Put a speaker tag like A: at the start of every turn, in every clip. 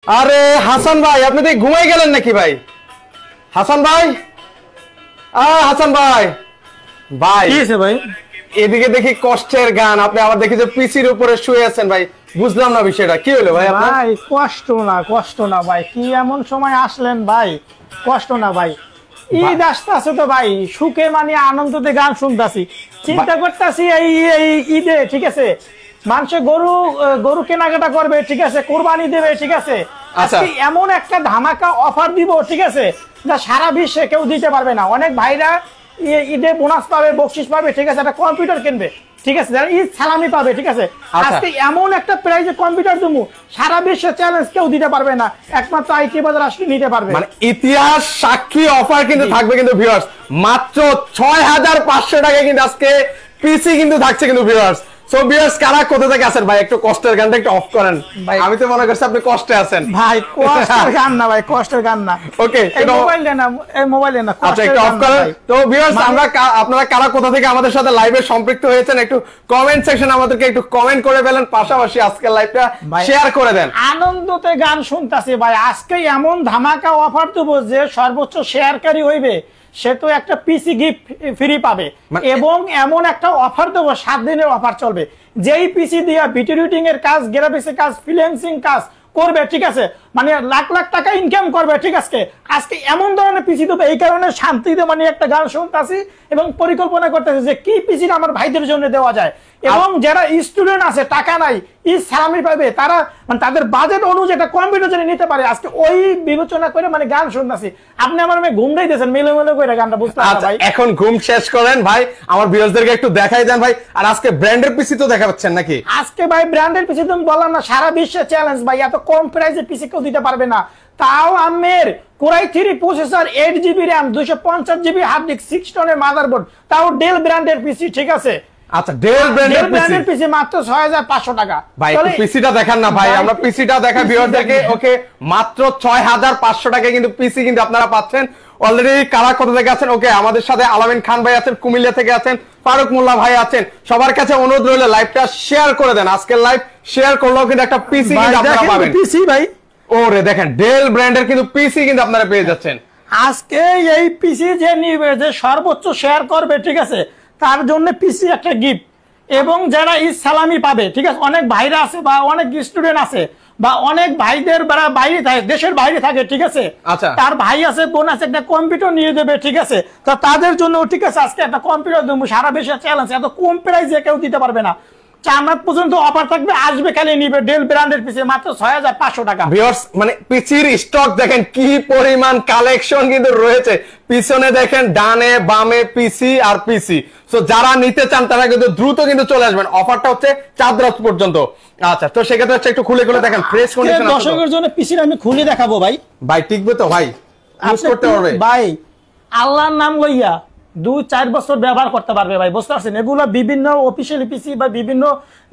A: আরে হাসান ভাই, আপনি তো ঘুমাই গেলেন নাকি ভাই? হাসান ভাই, হাসান ভাই, ভাই
B: কি হয়েছে ভাই?
A: এদিকে দেখি কষ্টের গান, আপনি আবার দেখি যে পিসির উপরে শুয়ে আছেন ভাই। বুঝলাম না বিষয়টা কি হলো ভাই আপনার?
B: ভাই কষ্ট না ভাই, কি এমন সময় আসলেন ভাই? কষ্ট না ভাই, ঈদ আসতেছে তো ভাই, সুখে মানে আনন্দতে গান শুনতেছি, চিন্তা করতেছি এই ঈদে ঠিক আছে মানুষ গরু কেনাকাটা করবে, ঠিক আছে কোরবানি দেবে, ঠিক আছে আজকে এমন একটা ধামাকা অফার দিব, ঠিক আছে যা সারা বিশ্বে কেউ দিতে পারবে না। অনেক ভাইরা ঈদে বোনাস পাবে, বকশিস পাবে, ঠিক আছে একটা কম্পিউটার কিনবে, ঠিক আছে যারা ঈদ সালামি পাবে, ঠিক আছে আজকে এমন একটা প্রাইজে কম্পিউটার দেবো সারা বিশ্বে চ্যালেঞ্জ কেউ দিতে পারবে না, একমাত্র আইটি বাজার আসলে নিতে পারবে।
A: মানে ইতিহাস সাক্ষী অফার কিন্তু থাকবে কিন্তু ভিউয়ার্স, মাত্র 6500 টাকায় কিন্তু আজকে পিসি কিন্তু থাকছে কিন্তু ভিউয়ার্স। সো ভিউয়ার্স কারা কোথা থেকে আছেন ভাই, একটু কষ্টের গানটা একটু অফ করেন ভাই, আমি তো মনে করছি আপনি কষ্টে আছেন
B: ভাই। কষ্টের গান না ভাই, কষ্টের গান না।
A: ওকে
B: এই মোবাইলে না, এই মোবাইলে না,
A: আচ্ছা একটু অফ করেন। তো ভিউয়ার্স আমরা আপনারা কারা কোথা থেকে আমাদের সাথে লাইভে সম্পৃক্ত হয়েছেন একটু কমেন্ট সেকশনে আমাদেরকে একটু কমেন্ট করে ফেলেন, পাশাপাশি আজকের লাইভটা শেয়ার করে দেন।
B: আনন্দতে গান শুনতাছি ভাই, আজকে এমন ধামাকা অফার দেবো যে সর্বোচ্চ শেয়ারকারী হইবে সে তো একটা পিসি গিফট ফ্রি পাবে, এবং এমন একটা অফার দেবো 7 দিনের অফার চলবে। যেই পিসি দিয়া ভিডিও এডিটিং এর কাজ, গ্রাফিক্সের কাজ, ফ্রিল্যান্সিং কাজ করবে, ঠিক আছে মানে লাখ লাখ টাকা ইনকাম করবে, ঠিক আছে আজকে এমন ধরনের পিসি দেবো। এই কারণে শান্তিতে মানে একটা গান শুনতেছি এবং পরিকল্পনা করতেছি যে কি পিসি আমার ভাইদের জন্য দেওয়া যায়, এবং যারা স্টুডেন্ট আছে টাকা নাই ঈদ সালামি পাবে, তারা মানে তাদের বাজেট অনুযায়ী একটা কম্পিউটার জন্য নিতে পারে। আজকে ওই বিবেচনা করে মানে গান শুনতেছি। আপনি আমার মেয়ে ঘুমটাই দিয়েছেন মেলে মেলে করে গানটা, বুঝতে পারছেন ভাই?
A: এখন ঘুম শেষ করেন ভাই, আমার ভিউয়ারদেরকে একটু দেখাই দেন ভাই। আর আজকে ব্র্যান্ডের পিসি তো দেখাচ্ছেন নাকি?
B: আজকে ভাই ব্র্যান্ডের পিসি তুমি বললাম না, সারা বিশ্বে চ্যালেঞ্জ ভাই, এত কম প্রাইসে পিসি কেউ দিতে পারবে না। তাও আমের core i 3 processor, 8GB RAM, 250GB hard disk, 6 টনের মাদারবোর্ড, তাও ডেল ব্র্যান্ডের পিসি, ঠিক আছে।
A: আচ্ছা ডেল ব্র্যান্ডের
B: পিসি মাত্র 6500 টাকা।
A: ভাই একটু পিসিটা দেখান না ভাই, আমরা পিসিটা দেখা ভিউয়ারদেরকে। ওকে মাত্র 6500 টাকায় কিন্তু পিসি কিন্তু আপনারা পাচ্ছেন। অলরেডি কারা কোথা থেকে আছেন? ওকে আমাদের সাথে আলামিন খান ভাই আছেন, কুমিল্লা থেকে আছেন, ফারুক মোল্লা ভাই আছেন। সবার কাছে অনুরোধ রইল লাইভটা শেয়ার করে দেন। আজকের লাইভ শেয়ার করলেও কিন্তু একটা পিসি কিন্তু আপনারা পাবেন।
B: পিসি ভাই
A: ওরে দেখেন ডেল ব্র্যান্ডের কিন্তু পিসি কিন্তু আপনারা পেয়ে যাচ্ছেন
B: আজকে। এই পিসি যে নিবে, যে সর্বোচ্চ শেয়ার করবে, ঠিক আছে তার জন্য পিসি একটা গিফট, এবং যারা ঈদ সালামি পাবে, ঠিক আছে অনেক ভাইরা আছে বা অনেক স্টুডেন্ট আছে বা অনেক ভাইদের বাইরে থাকে, দেশের বাইরে থাকে, ঠিক আছে তার ভাই আছে, বোন আছে, একটা কম্পিউটার নিয়ে দেবে, ঠিক আছে তো তাদের জন্য ঠিক আছে আজকে একটা কম্পিউটার দেবো। সারা বিশ্বে চ্যালেঞ্জ, এত কম প্রাইসে কেউ দিতে পারবে না। 4 মাস পর্যন্ত অফার থাকবে, আসবে খালি নিবে ডেল ব্র্যান্ডের পিসি মাত্র 6500 টাকা।
A: ভিউয়ার্স মানে পিসির স্টক দেখেন কি পরিমাণ কালেকশন কিন্তু রয়েছে, পিছনে দেখেন ডানে বামে পিসি আর পিসি। সো যারা নিতে চান তারা কিন্তু দ্রুত কিন্তু চলে আসবেন, অফারটা হচ্ছে 4 রাত পর্যন্ত। আচ্ছা তো সেক্ষেত্রে হচ্ছে একটু খুলে খুলে দেখেন ফ্রেশ কন্ডিশন।
B: দর্শকের জন্য পিসি আমি খুলে দেখাবো ভাই।
A: ভাই টিকবে তো ভাই, ইউজ করতে পারবে
B: ভাই, আল্লাহর নাম লইয়া 2-4 বছর ব্যবহার করতে পারবে ভাই, বুঝতে পারছেন? এগুলো বিভিন্ন অফিসিয়াল পিসি বা বিভিন্ন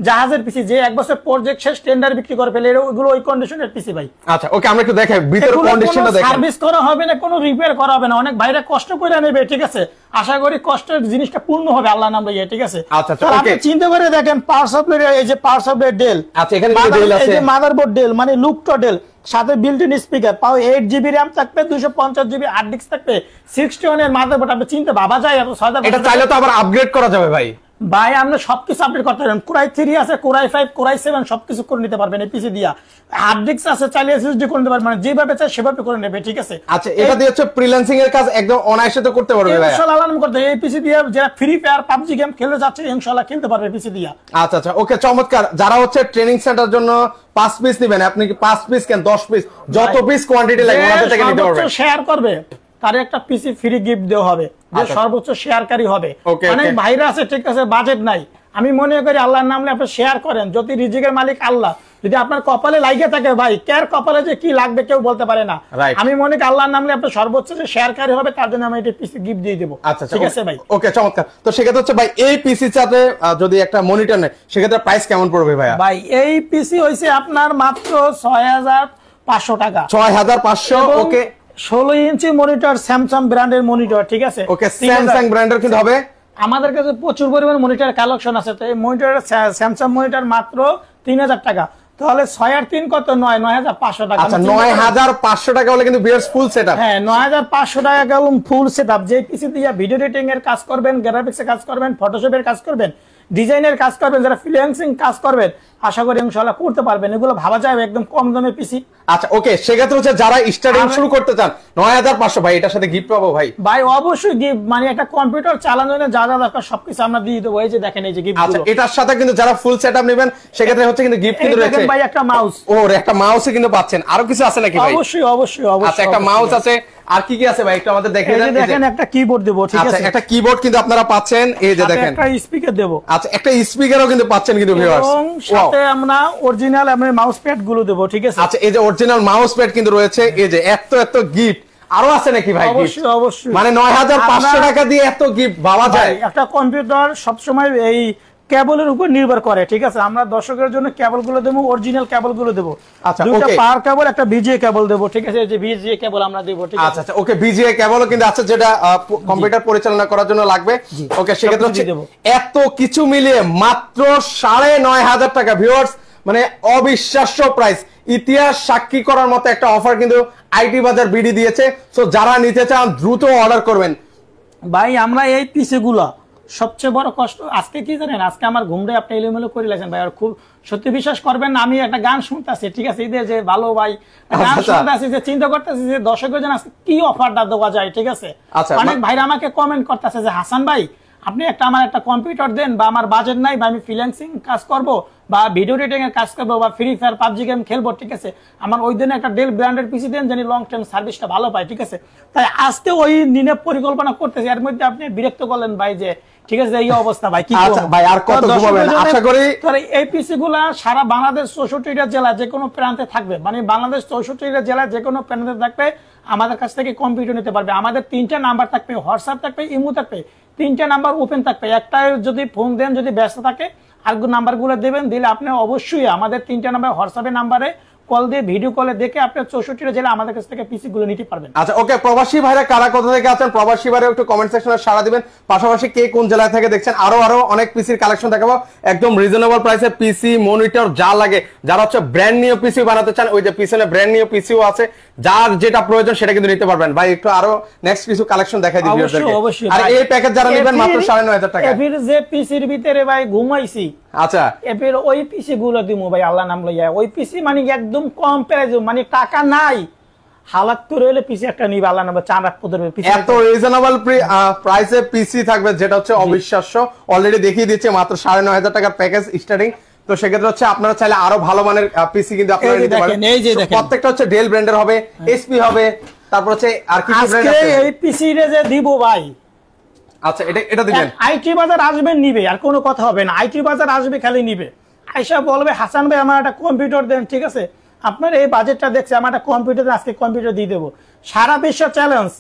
B: জাহাজের পিসি, যে 1 বছর প্রজেক্ট শেষ টেন্ডার বিক্রি করে ফেলে, এগুলো ওই কন্ডিশনের পিসি ভাই।
A: আচ্ছা ওকে আমরা একটু দেখাই ভিতর কন্ডিশনটা দেখেন।
B: সার্ভিস করা হবে না, কোনো রিপেয়ার করা হবে না, অনেক ভাইরা কষ্ট করে নেবে, ঠিক আছে আশা করি কষ্টের জিনিসটা পূর্ণ হবে আল্লাহর নাম লইয়া, ঠিক আছে।
A: আচ্ছা
B: আপনি চিন্তা করে দেখেন পাওয়ার সাপ্লাই, এই যে পাওয়ার সাপ্লাই ডেল,
A: আচ্ছা এখানে ডেল আছে,
B: এই যে মাদারবোর্ড ডেল মানে লুকটা ডেল, সাথে বিল্ট ইন স্পিকার, পাও 8GB RAM থাকবে, 250GB হার্ড ডিস্ক থাকবে, 60 টনের মাদারবোর্ড। আপনি চিন্তা ভাবা যায় এত 6000
A: এটা চাইলে তো আবার আপগ্রেড করা যাবে ভাই।
B: ভাই আমরা সবকিছু আপডেট করতে পারবেন, কোরাই 3 আছে, কোরাই 5, কোরাই 7 সবকিছু করে নিতে পারবেন এই পিসি দিয়া। হার্ড ডিস্ক আছে, চাইলে এসএসডি করে নিতে পারবেন, মানে যেভাবে চাই সেভাবে করে নেবে, ঠিক আছে।
A: আচ্ছা এটা দিয়ে হচ্ছে ফ্রিল্যান্সিং এর কাজ একদম অনায়াসে তো করতে পারবে ভাই
B: ইনশাআল্লাহ। আলাম করতে এই পিসি দিয়া যারা ফ্রি ফায়ার পাবজি গেম খেলতে যাচ্ছে ইনশাআল্লাহ খেলতে পারবে পিসি দিয়া।
A: আচ্ছা আচ্ছা ওকে চমৎকার। যারা হচ্ছে ট্রেনিং সেন্টার জন্য 5 পিস নেবেন, আপনি কি 5 পিস কেন 10 পিস যত পিস কোয়ান্টিটি লাগে ওনাদের থেকে নিতে পারবেন।
B: শেয়ার করবে তার একটা পিসি ফ্রি গিফট দেওয়া হবে, যে সর্বোচ্চ শেয়ারকারী হবে। অনেক ভাইরা আছে ঠিক আছে বাজেট নাই, আমি মনে করি আল্লাহর নামে আপনি শেয়ার করেন, যদি রিজিকের মালিক আল্লাহ, যদি আপনার কপালে লাগিয়ে থাকে ভাই, কার কপালে যে কি লাগবে কেউ বলতে পারে না। আমি মনে করি আল্লাহর নামে আপনি সর্বোচ্চ যে শেয়ারকারী হবে তার জন্য আমি এটা পিসি গিফট দিয়ে দেব।
A: আচ্ছা
B: ঠিক আছে ভাই।
A: ওকে চমৎকার। তো সেক্ষেত্রে হচ্ছে ভাই এই পিসির সাথে যদি একটা মনিটর নেয় সেক্ষেত্রে প্রাইস কেমন পড়বে ভাইয়া?
B: ভাই এই পিসি হইছে আপনার মাত্র 6500 টাকা।
A: 6500 ওকে।
B: 16 ইঞ্চি মনিটর, স্যামসাং ব্র্যান্ডের মনিটর, ঠিক আছে।
A: ওকে স্যামসাং ব্র্যান্ডের কিন্তু হবে।
B: আমাদের কাছে প্রচুর পরিমাণ মনিটর কালেকশন আছে, তো এই মনিটর স্যামসাং মনিটর মাত্র 3000 টাকা। তাহলে 6 আর 3 কত? 9,500 টাকা।
A: আচ্ছা 9,500 টাকা হলে কিন্তু ভিউয়ার্স ফুল সেটআপ।
B: হ্যাঁ 9,500 টাকা গেল ফুল সেটআপ। যে পিসি দিয়ে ভিডিও এডিটিং এর কাজ করবেন, গ্রাফিক্সের কাজ করবেন, ফটোশপের কাজ করবেন, ডিজাইনের কাজ করবেন, যারা ফ্রিল্যান্সিং কাজ করবেন আশা করি ইনশাআল্লাহ করতে পারবেন। এগুলো ভাবা যায় একদম কম দামে পিসি।
A: আচ্ছা ওকে, সেক্ষেত্রে হচ্ছে যারা স্টার্টিং শুরু করতে চান 9,500 ভাই এটার সাথে গিফট পাবো ভাই?
B: ভাই অবশ্যই গিফট, মানে একটা কম্পিউটার চালানোর জন্য যা যা দরকার সবকিছু আমরা দিয়ে দেবো। এই যে দেখেন এই যে গিফট।
A: আচ্ছা এটার সাথে কিন্তু যারা ফুল সেটআপ নেবেন সেক্ষেত্রে হচ্ছে কিন্তু গিফট কিন্তু রয়েছে।
B: ভাই একটা মাউস,
A: ওর একটা মাউসও কিন্তু পাচ্ছেন। আরো কিছু আছে নাকি ভাই?
B: অবশ্যই অবশ্যই অবশ্যই।
A: আচ্ছা একটা মাউস আছে, আর কি কি আছে ভাই একটু আমাদের দেখিয়ে দেন।
B: দেখেন একটা কিবোর্ড দেব, ঠিক আছে?
A: আচ্ছা একটা কিবোর্ড কিন্তু আপনারা পাচ্ছেন, এই যে দেখেন।
B: একটা স্পিকার দেব।
A: আচ্ছা একটা স্পিকারও কিন্তু পাচ্ছেন কিন্তু ভিউয়ার্স।
B: এবং সাথে আমরা অরিজিনাল আমরা মাউস প্যাড গুলো দেব, ঠিক আছে?
A: আচ্ছা এই যে অরিজিনাল মাউস প্যাড কিন্তু রয়েছে। এই যে এত এত গিফট আরো আছে নাকি ভাই?
B: অবশ্যই অবশ্যই।
A: মানে 9,500 টাকা দিয়ে এত গিফট পাওয়া যায়?
B: একটা কম্পিউটার সবসময় এই কেবলের উপর নির্ভর করে, ঠিক আছে? আমরা দর্শকের জন্য কেবল গুলো দেবো, অরিজিনাল কেবল গুলো দেবো।
A: আচ্ছা
B: দুটো
A: ওকে,
B: পাওয়ার কেবল, একটা বিজিএ কেবল দেবো, ঠিক আছে? এই যে বিজিএ কেবল আমরা দেবো, ঠিক আছে?
A: আচ্ছা আচ্ছা ওকে, বিজিএ কেবলও কিন্তু আছে যেটা কম্পিউটার পরিচালনা করার জন্য লাগবে। ওকে সেক্ষেত্রে হচ্ছে এত কিছু মিলিয়ে মাত্র 9,500 টাকা ভিউয়ার্স, মানে অবিশ্বাস্য প্রাইস। ইতিহাস সাক্ষী করার মতো একটা অফার কিন্তু আইটি বাজার বিডি দিয়েছে। সো যারা নিতে চান দ্রুত অর্ডার করবেন
B: ভাই। আমরা এই পিসি গুলা সবচেয়ে বড় কষ্ট আজকে কি জানেন, আজকে আমার ঘুমরে আপনি এলোমেলো করে লাগছেন ভাই। আর খুব সত্যি বিশ্বাস করবেন না, আমি একটা গান শুনতেছি, ঠিক আছে? ঈদের যে ভালো ভাই গান শুনতেছি, যে চিন্তা করতেছি যে দর্শকের জন্য আজকে কি অফারটা দেওয়া যায়, ঠিক আছে? অনেক ভাইরা আমাকে কমেন্ট করতেছে যে হাসান ভাই আপনি আমার একটা কম্পিউটার দেন, বা আমার বাজেট নাই, বা আমি ফ্রিল্যান্সিং কাজ করব, বা ভিডিও এডিটিং এর কাজ করবো, বা ফ্রি ফায়ার পাবজি গেম খেলবো, ঠিক আছে? আমার ওই দিনে একটা ডেল ব্র্যান্ডের পিসি দেন জানি লং টার্ম সার্ভিসটা ভালো পাই, ঠিক আছে? তাই আজকে ওই দিনে পরিকল্পনা করতেছি। এর মধ্যে আপনি বিরক্ত করলেন ভাই যে ঠিক আছে এই অবস্থা ভাই, কি
A: ভাই আর কত ঘুমাবেন? আশা করি
B: এই পিসি গুলা সারা বাংলাদেশ 64টা জেলা যে কোনো প্রান্তে থাকবে, মানে বাংলাদেশ 64টা জেলা যে কোনো প্রান্তে থাকবে আমাদের কাছ থেকে কম্পিউটার নিতে পারবে। আমাদের 3টা নাম্বার থাকবে, হোয়াটসঅ্যাপ থাকবে, ইমো থাকবে, 3টা নাম্বার ওপেন থাকবে। একটা যদি ফোন দেন, যদি ব্যস্ত থাকে আর নাম্বার গুলো দেবেন, দিলে আপনি অবশ্যই আমাদের 3টা নাম্বার হোয়াটসঅ্যাপের নাম্বারে কল দিয়ে ভিডিও কলে দেখে আপনি 64টা জেলা আমাদের কাছ থেকে পিসি গুলো নিতে পারবেন।
A: আচ্ছা ওকে, প্রবাসী ভাইরা কারা কোথা থেকে আছেন প্রবাসী ভাইরা একটু কমেন্ট সেকশনে সাড়া দিবেন। পাশাপাশি কে কোন জেলা থেকে দেখছেন। আরো অনেক পিসির কালেকশন দেখাবো একদম রিজনেবল প্রাইসে। পিসি মনিটর যা লাগে, যারা হচ্ছে ব্র্যান্ড নিউ পিসি বানাতে চান, ওই যে পিছনে ব্র্যান্ড নিউ পিসিও আছে, যার যেটা প্রয়োজন সেটা কিন্তু নিতে পারবেন। ভাই একটু আরো নেক্সট কিছু কালেকশন দেখাই দিই ভিউয়ারদেরকে। আর এই প্যাকেজ যারা নেবেন মাত্র 9,500 টাকা।
B: এফির যে পিসির ভিতরে ভাই ঘুমাইছি,
A: আচ্ছা
B: এফির ওই পিসি গুলো দিমু ভাই, আল্লাহ নাম লইয়া। ওই পিসি মানে একদম কম প্রাইস, মানে টাকা নাই হালাত করে হলে পিসি একটা নিবে, আল্লাহ নাম চান রাখতে দেবে।
A: এত রিজনেবল প্রাইসে পিসি থাকবে যেটা হচ্ছে অবিশ্বাস্য। অলরেডি দেখিয়ে দিচ্ছে মাত্র 9,500 টাকার প্যাকেজ স্টার্টিং। তো সেক্ষেত্রে হচ্ছে আপনারা চাইলে আরো ভালো মানের পিসি কিন্তু আপনারা নিতে পারেন। প্রত্যেকটা হচ্ছে ডেল ব্র্যান্ডের হবে, এসপি হবে, তারপর হচ্ছে আর কি ব্র্যান্ড আছে।
B: এই পিসি রে যে দিব ভাই,
A: আচ্ছা এটা দিবেন।
B: আইটি বাজার আসবে নিবে, আর কোনো কথা হবে না। আইটি বাজার আসবে খালি নিবে, আয়শা বলবে হাসান ভাই আমার একটা কম্পিউটার দেন, ঠিক আছে? আপনার এই বাজেটটা দেখছে, আমার একটা কম্পিউটার আজকে কম্পিউটার দিয়ে দেবো, সারা বিশ্ব চ্যালেঞ্জ।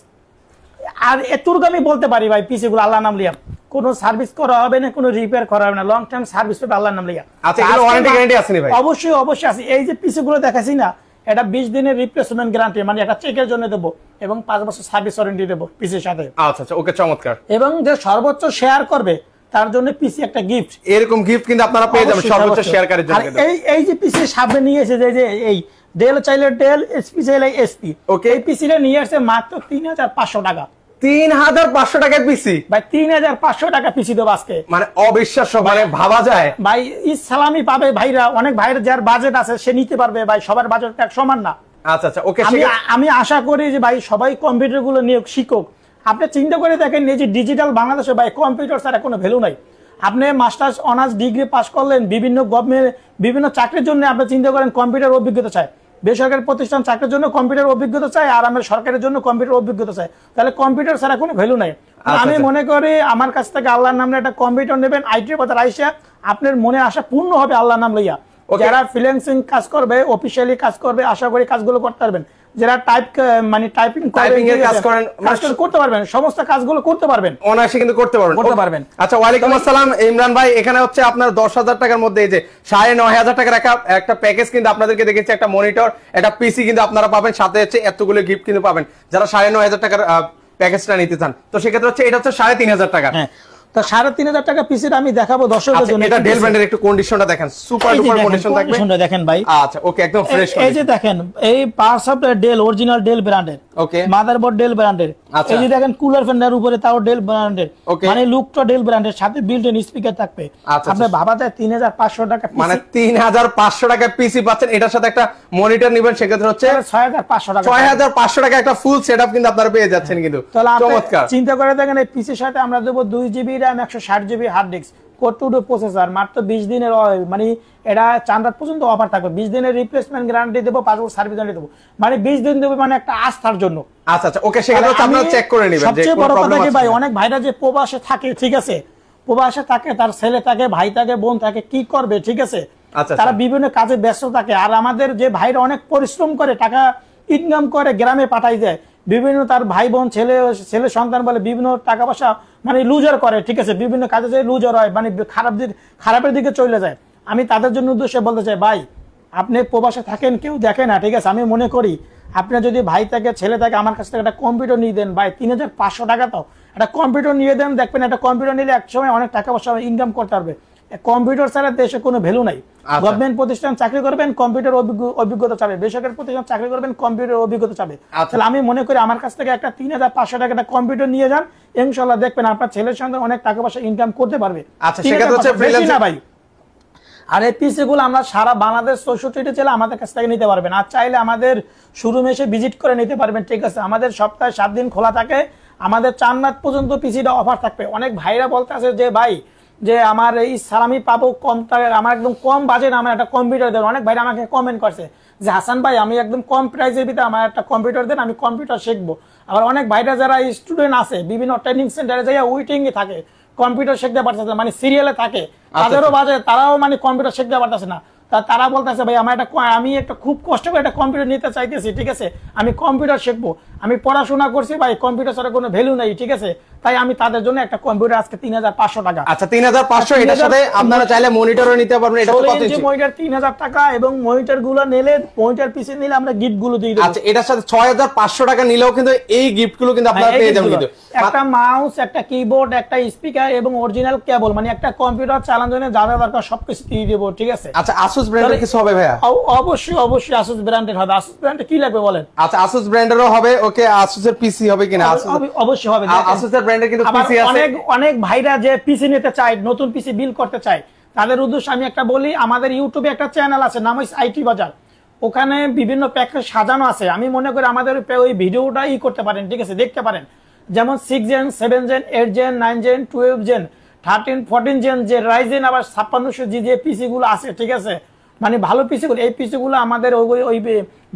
B: আর এতটুকু আমি বলতে পারি ভাই, পিসি গুলো আল্লাহ নাম লিয়া কোনো সার্ভিস করা হবে না, কোনো রিপেয়ার করা হবে না, লং টার্ম সার্ভিস হবে আল্লাহর নাম লিয়া।
A: আচ্ছা এর ওয়ারেন্টি গ্যারান্টি আছে নি ভাই?
B: অবশ্যই অবশ্যই আছে। এই যে পিসি গুলো দেখাচ্ছি না, এটা 20 দিনের রিপ্লেসমেন্ট গ্যারান্টি, মানে একটা চেকের জন্য দেবো, এবং 5 বছর সার্ভিস ওয়ারেন্টি দেবো পিসির সাথে।
A: আচ্ছা আচ্ছা ওকে, চমৎকার।
B: এবং যে সর্বোচ্চ শেয়ার করবে তার জন্য পিসি একটা গিফট,
A: এরকম গিফট কিন্তু আপনারা পেয়ে যাবেন সর্বোচ্চ শেয়ারকারীর জন্য।
B: এই যে পিসি সামনে নিয়ে এসে যে এই ডেল চাইলে ডেল, এসপি চাইলে এসপি, ওকে এই পিসিটা নিয়ে আসছে মাত্র 3,500 টাকা।
A: 3,500 টাকার পিসি
B: ভাই, 3,500 টাকা পিসি দেবো আজকে, মানে
A: অবিশ্বাস্য, মানে ভাবা যায়
B: ভাই। ইসলামি পাবে ভাইরা, অনেক ভাইরা যার বাজেট আছে সে নিতে পারবে ভাই, সবার বাজেট এক সমান না।
A: আচ্ছা আচ্ছা ওকে,
B: আমি আশা করি যে ভাই সবাই কম্পিউটার গুলো নিয়ে শিখুক। আপনি চিন্তা করে দেখেন, এই যে ডিজিটাল বাংলাদেশে ভাই কম্পিউটার ছাড়া কোনো ভ্যালু নাই। আপনি মাস্টার্স অনার্স ডিগ্রি পাস করলেন, বিভিন্ন গভর্নমেন্ট বিভিন্ন চাকরির জন্য আপনি চিন্তা করেন কম্পিউটার অভিজ্ঞতা চায়, বেসরকারি প্রতিষ্ঠান চাকরির জন্য কম্পিউটার অভিজ্ঞতা চাই, আর আমার সরকারের জন্য কম্পিউটার অভিজ্ঞতা চাই, তাহলে কম্পিউটার ছাড়া কোনো ভ্যালু নাই। আমি মনে করি আমার কাছ থেকে আল্লাহর নামে একটা কম্পিউটার নেবেন, আইটি বাজার আইসা আপনার মনে আশা পূর্ণ হবে আল্লাহর নাম লইয়া। যারা ফ্রিল্যান্সিং কাজ করবে, অফিসিয়ালি কাজ করবে, আশা করি কাজগুলো করতে পারবেন। যারা টাইপিং এর কাজ করেন করতে পারবেন, সমস্ত কাজগুলো করতে পারবেন,
A: অনায়াসে কিন্তু করতে পারবেন। আচ্ছা ওয়ালাইকুম আসসালাম ইমরান ভাই, এখানে হচ্ছে আপনার 10,000 টাকার মধ্যে এই যে 9,500 টাকার একটা প্যাকেজ কিন্তু আপনাদেরকে দেখেছি, একটা মনিটর, একটা পিসি কিন্তু আপনারা পাবেন, সাথে হচ্ছে এতগুলো গিফট কিন্তু পাবেন যারা 9,500 টাকার প্যাকেজটা নিতে চান। তো সেক্ষেত্রে হচ্ছে এটা হচ্ছে 3,500 টাকা।
B: তো 3500 টাকা পিসিটা আমি দেখাবো দর্শকদের জন্য।
A: এটা ডেল ব্র্যান্ডের একটু কন্ডিশনটা দেখেন, সুপার ডুপার কন্ডিশন থাকবে।
B: কন্ডিশনটা দেখেন ভাই।
A: আচ্ছা ওকে, একদম ফ্রেশ।
B: এই যে দেখেন এই power supply Dell, original Dell ব্র্যান্ডের।
A: ওকে,
B: মাদারবোর্ড ডেল ব্র্যান্ডের। এই যে দেখেন কুলার ফ্যানের উপরে তাও ডেল ব্র্যান্ডের, মানে লুকটা ডেল ব্র্যান্ডের, সাথে বিল্ট ইন স্পিকার থাকবে। আপনি ভাবা যায় 3500 টাকা
A: মানে 3500 টাকা পিসি পাচ্ছেন, এটার সাথে একটা মনিটর নেবেন, সেক্ষেত্রে হচ্ছে
B: 6500 টাকা।
A: 6500 টাকা একটা ফুল সেটআপ কিন্তু আপনারা পেয়ে যাচ্ছেন কিন্তু। চমৎকার।
B: চিন্তা করে দেখেন এই পিসির সাথে আমরা দেব 2GB RAM 160GB hard disk, core two processor, মাত্র 20 দিনের, মানে এটা চাঁদাত পর্যন্ত অফার থাকবে। 20 দিনের রিপ্লেসমেন্ট গ্যারান্টি দেব, 5 বছর সার্ভিস গ্যারান্টি দেব, মানে 20 দিন দেব, মানে একটা আস্থার জন্য।
A: আচ্ছা আচ্ছা ওকে, সেক্ষেত্রে আপনারা চেক করে নেবেন।
B: সবচেয়ে বড় কথা কি ভাই, অনেক ভাইরা যে প্রবাসে থাকে, ঠিক আছে, প্রবাসে থাকে, তার ছেলে থাকে, ভাই থাকে, বোন থাকে, কি করবে, ঠিক আছে, তারা বিভিন্ন কাজে ব্যস্ত থাকে। আর আমাদের যে ভাইরা অনেক পরিশ্রম করে, টাকা ইনকাম করে, গ্রামে পাঠাই যায়, বিভিন্ন তার ভাই বোন ছেলে সন্তান বলে বিভিন্ন টাকা পয়সা মানে লুজার করে, ঠিক আছে, বিভিন্ন কাজে যে লুজার হয়, মানে খারাপের দিকে চলে যায়। আমি তাদের জন্য উদ্দেশ্যে বলতে চাই, ভাই আপনি প্রবাসে থাকেন, কেউ দেখে না, ঠিক আছে, আমি মনে করি আপনার যদি ভাই থাকে, ছেলে থাকে, আমার কাছ থেকে একটা কম্পিউটার নিয়ে দেন ভাই, 3500 টাকা, তো একটা কম্পিউটার নিয়ে দেন, দেখবেন একটা কম্পিউটার নিলে একসময় অনেক টাকা পয়সা ইনকাম করতে পারবে। কম্পিউটার ছাড়া দেশে কোনো ভ্যালু নাই। গভর্নমেন্ট প্রতিষ্ঠান চাকরি করবেন, কম্পিউটার অভিজ্ঞতা চাবে, বেসরকারি প্রতিষ্ঠান চাকরি করবেন, কম্পিউটার অভিজ্ঞতা চাবে। তাহলে আমি মনে করি আমার কাছ থেকে একটা 3500 টাকা একটা কম্পিউটার নিয়ে যান, ইনশাআল্লাহ দেখবেন আপনার ছেলের সঙ্গে অনেক টাকা পয়সা ইনকাম করতে পারবে।
A: আচ্ছা, সেটা হচ্ছে ফ্রিল্যান্সিং না ভাই।
B: আর এই পিসি গুলো আমরা সারা বাংলাদেশ 64টা চাইলে আমাদের কাছ থেকে নিতে পারবেন, আর চাইলে আমাদের শোরুমে এসে ভিজিট করে নিতে পারবেন, ঠিক আছে। আমাদের সপ্তাহে 7 দিন খোলা থাকে, আমাদের 4 রাত পর্যন্ত পিসিটা অফার থাকবে। অনেক ভাইরা বলতে আছে যে ভাই যে আমার এই সালামি পাবো কম টাকায়, আমার একদম কম বাজেট, আমার একটা কম্পিউটার দেন। অনেক ভাইরা আমাকে কমেন্ট করছে যে হাসান ভাই আমি একদম কম প্রাইসের ভিতরে আমার একটা কম্পিউটার দেন, আমি কম্পিউটার শিখবো। আবার অনেক ভাইরা যারা স্টুডেন্ট আছে, বিভিন্ন ট্রেনিং সেন্টারে যাই ওয়েটিং এ থাকে, কম্পিউটার শিখতে পারতেছে, মানে সিরিয়ালে থাকে, তাদেরও বাজে, তারাও মানে কম্পিউটার শিখতে পারতেছে না। তারা বলতেছে ভাই আমি একটা খুব কষ্ট করে একটা কম্পিউটার নিতে চাইতেছি, ঠিক আছে, আমি কম্পিউটার শিখবো, আমি পড়াশোনা করছি ভাই, কম্পিউটার ছাড়া কোনো ভ্যালু নেই, ঠিক আছে, তাই আমি তাদের জন্য একটা কম্পিউটার আজকে 3500 টাকা।
A: আচ্ছা 3500, এটার সাথে আপনারা চাইলে মনিটরও নিতে পারবেন। এটা কত ইঞ্চি
B: মনিটর? 3000 টাকা, এবং মনিটর গুলো নিলে, মনিটর পিসি নিলে আমরা গিফট গুলো দিয়ে দেব।
A: আচ্ছা, এটার সাথে 6500 টাকা নিলেও কিন্তু এই গিফট গুলো কিন্তু আপনারা পেয়ে যাবেন। কিন্তু
B: একটা মাউস, একটা কিবোর্ড, একটা স্পিকার এবং অরিজিনাল কেবল, মানে একটা কম্পিউটার চালানোর জন্য যা যা দরকার সবকিছু দিয়ে দেব, ঠিক আছে।
A: আচ্ছা, আসুস ব্র্যান্ডের কিছু হবে ভাইয়া?
B: অবশ্যই অবশ্যই আসুস ব্র্যান্ডের হবে। আসুস ব্র্যান্ডে কি লাগবে বলেন?
A: আচ্ছা, আসুস ব্র্যান্ডেরও হবে। ওকে, আসুসের পিসি হবে কিনা?
B: অবশ্যই হবে।
A: আসুসের ব্র্যান্ডের কিন্তু পিসি আছে।
B: অনেক ভাইরা যে পিসি নিতে চায়, নতুন পিসি বিল করতে চায়, তাদের উদ্দেশ্যে আমি একটা বলি, আমাদের ইউটিউবে একটা চ্যানেল আছে, নাম হচ্ছে আইটি বাজার, ওখানে বিভিন্ন প্যাকেজ সাজানো আছে। আমি মনে করি আমাদের ওই ভিডিওটা করতে পারেন, ঠিক আছে, দেখতে পারেন। যেমন 6 gen, 7 gen, 8 gen, 9 gen, 12 gen, 13, 14 gen, যে রাইজেন আবার 5600 যে পিসি গুলো আছে, ঠিক আছে, মানে ভালো পিসি গুলো, এই পিসি গুলো আমাদের ওই